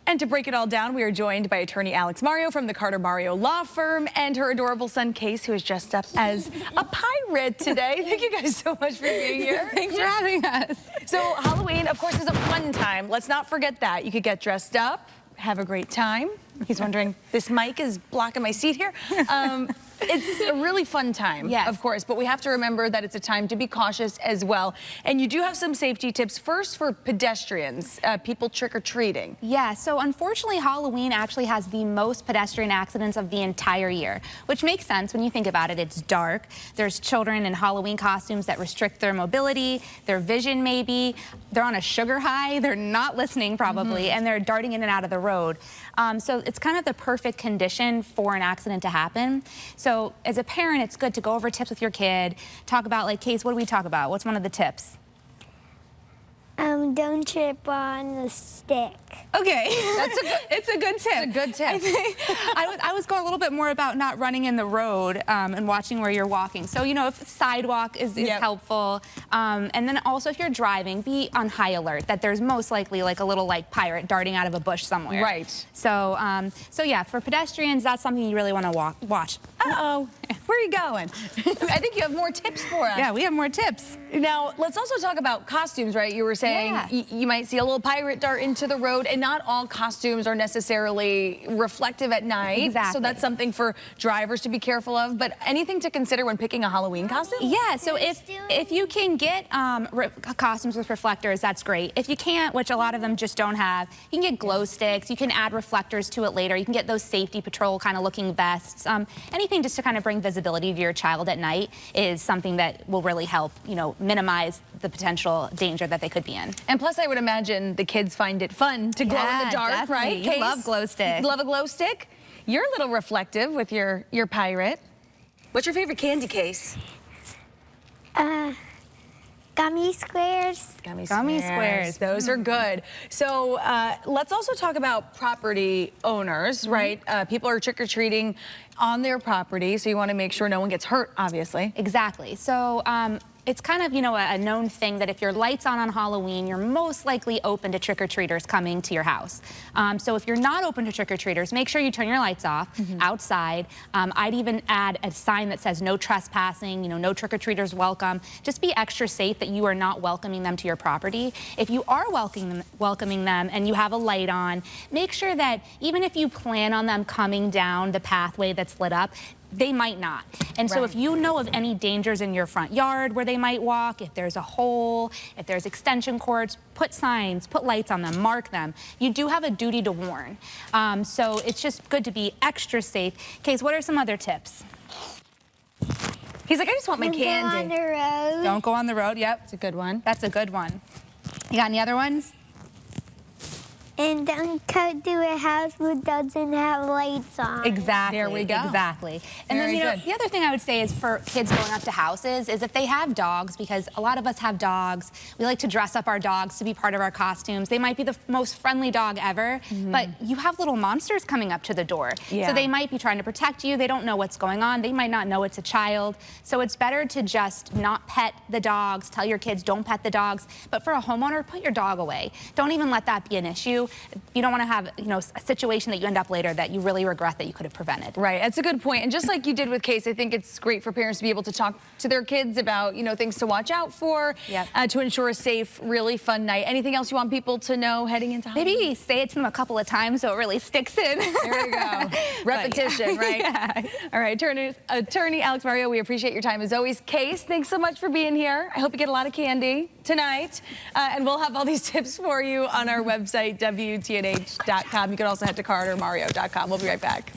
And to break it all down, we are joined by attorney Alex Mario from the Carter Mario Law Firm and her adorable son, Case, who is dressed up as a pirate today. Thank you guys so much for being here. Thanks for having us. So Halloween, of course, is a fun time. Let's not forget that. You could get dressed up, have a great time. He's wondering, this mic is blocking my seat here. It's a really fun time, yes, of course, but we have to remember that it's a time to be cautious as well. And you do have some safety tips. First, for pedestrians, people trick-or-treating. Yeah, so unfortunately, Halloween actually has the most pedestrian accidents of the entire year, which makes sense when you think about it. It's dark. There's children in Halloween costumes that restrict their mobility, their vision maybe. They're on a sugar high. They're not listening probably, and they're darting in and out of the road. So it's kind of the perfect condition for an accident to happen. So as a parent, it's good to go over tips with your kid, talk about, like, Case, what do we talk about? What's one of the tips? Don't trip on the stick. Okay, it's a good tip. It's a good tip. I was going a little bit more about not running in the road and watching where you're walking. So, you know, if sidewalk is helpful. And then also if you're driving, be on high alert that there's most likely like a little pirate darting out of a bush somewhere. Right. So, so yeah, for pedestrians, that's something you really want to watch. Uh-oh, where are you going? I think you have more tips for us. Yeah, we have more tips. Now, let's also talk about costumes, right? You were saying you might see a little pirate dart into the road, and not all costumes are necessarily reflective at night. Exactly. So that's something for drivers to be careful of, but anything to consider when picking a Halloween costume? Yeah, so if you can get costumes with reflectors, that's great. If you can't, which a lot of them just don't have, you can get glow sticks, you can add reflectors to it later, you can get those safety patrol kind of looking vests. Anything just to kind of bring visibility to your child at night is something that will really help, you know, minimize the potential danger that they could be in. And plus, I would imagine the kids find it fun to glow in the dark, definitely. right? You Case? love glow sticks. You love a glow stick? You're a little reflective with your pirate. What's your favorite candy, Case? Gummy squares. Gummy squares. Those are good. So let's also talk about property owners, right? People are trick-or-treating on their property, so you want to make sure no one gets hurt, obviously. Exactly. So it's kind of, you know, a known thing that if your light's on Halloween, you're most likely open to trick-or-treaters coming to your house. So if you're not open to trick-or-treaters, make sure you turn your lights off outside. I'd even add a sign that says no trespassing, you know, no trick-or-treaters welcome. Just be extra safe that you are not welcoming them to your property. If you are welcoming them and you have a light on, make sure that even if you plan on them coming down the pathway that's lit up, they might not. And so if you know of any dangers in your front yard where they might walk, if there's a hole, if there's extension cords, put signs, put lights on them, mark them. You do have a duty to warn. So it's just good to be extra safe. Case, what are some other tips? He's like, I just want my candy. Don't go on the road. Don't go on the road. Yep. That's a good one. That's a good one. You got any other ones? And don't come to a house that doesn't have lights on. Exactly. There we go. Exactly. And Very then, you know, good. the other thing I would say is for kids going up to houses is if they have dogs, because a lot of us have dogs, we like to dress up our dogs to be part of our costumes. They might be the most friendly dog ever, but you have little monsters coming up to the door. Yeah. So they might be trying to protect you. They don't know what's going on. They might not know it's a child. So it's better to just not pet the dogs. Tell your kids don't pet the dogs. But for a homeowner, put your dog away. Don't even let that be an issue. You don't want to have, you know, a situation that you end up later that you really regret that you could have prevented. Right, that's a good point. And just like you did with Case, I think it's great for parents to be able to talk to their kids about, you know, things to watch out for, to ensure a safe, really fun night. Anything else you want people to know heading into Halloween? Maybe say it to them a couple of times so it really sticks in. There you go. Repetition, right? Yeah. All right, attorney Alex Mario, we appreciate your time as always. Case, thanks so much for being here. I hope you get a lot of candy tonight. And we'll have all these tips for you on our website, WTNH.com. You can also head to CarterMario.com. We'll be right back.